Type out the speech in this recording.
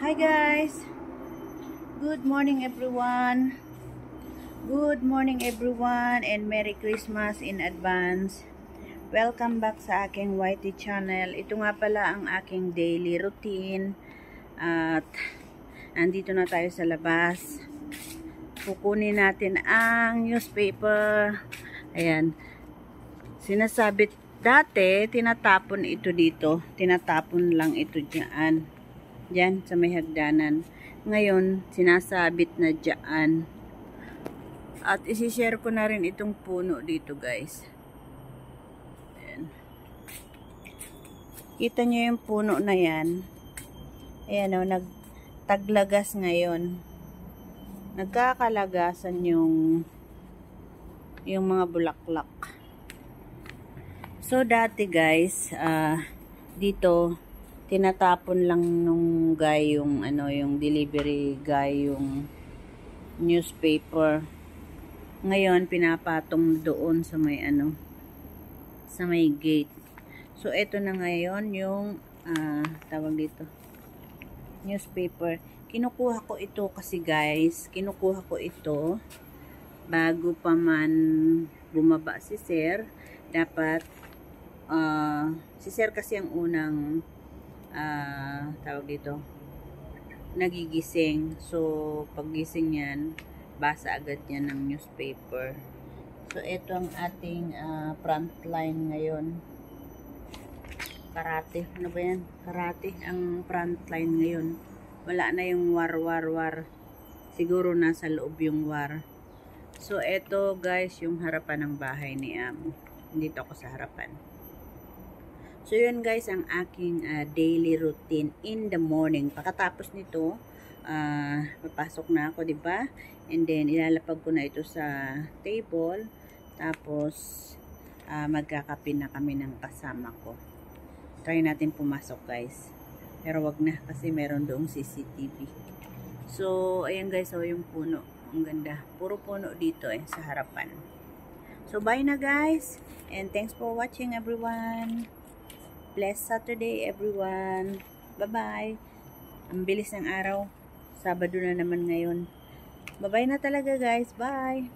Hi guys! Good morning everyone! Good morning everyone and Merry Christmas in advance. Welcome back sa aking YT channel. Ito nga pala ang aking daily routine. At andito na tayo sa labas. Kukunin natin ang newspaper. Ayan. Sinasabit dati, tinatapon ito dito. Tinatapon lang ito dyan. Diyan sa may hagdanan. Ngayon, sinasabit na dyan. At isi-share ko na rin itong puno dito, guys. Ayan. Kita nyo yung puno na yan. Ayan o, nagtaglagas ngayon. Nagkakalagasan yung mga bulaklak. So, dati guys, dito, tinatapon lang nung guy yung yung delivery guy yung newspaper. Ngayon pinapatong doon sa may sa may gate. So eto na ngayon yung tawag dito newspaper. Kinukuha ko ito kasi guys, kinukuha ko ito bago pa man bumaba si Sir. Dapat si Sir kasi ang unang tawag dito nagigising. So paggising yan, basa agad yan ng newspaper. So ito ang ating front line ngayon. Karate, ano ba yan? Karate ang front line ngayon. Wala na yung war. Siguro nasa loob yung war. So ito guys yung harapan ng bahay ni Amo. Dito ako sa harapan. So yun guys ang aking daily routine in the morning. Pagkatapos nito, papasok na ako, 'di ba? And then ilalapag ko na ito sa table. Tapos magkakape na kami ng kasama ko. Try natin pumasok guys. Pero wag na kasi meron doong CCTV. So ayan guys, so yung puno, ang ganda. Puro puno dito sa harapan. So bye na guys. And thanks for watching everyone. Blessed Saturday everyone. Bye-bye. Ang bilis ng araw. Sabado na naman ngayon. Bye-bye na talaga guys. Bye.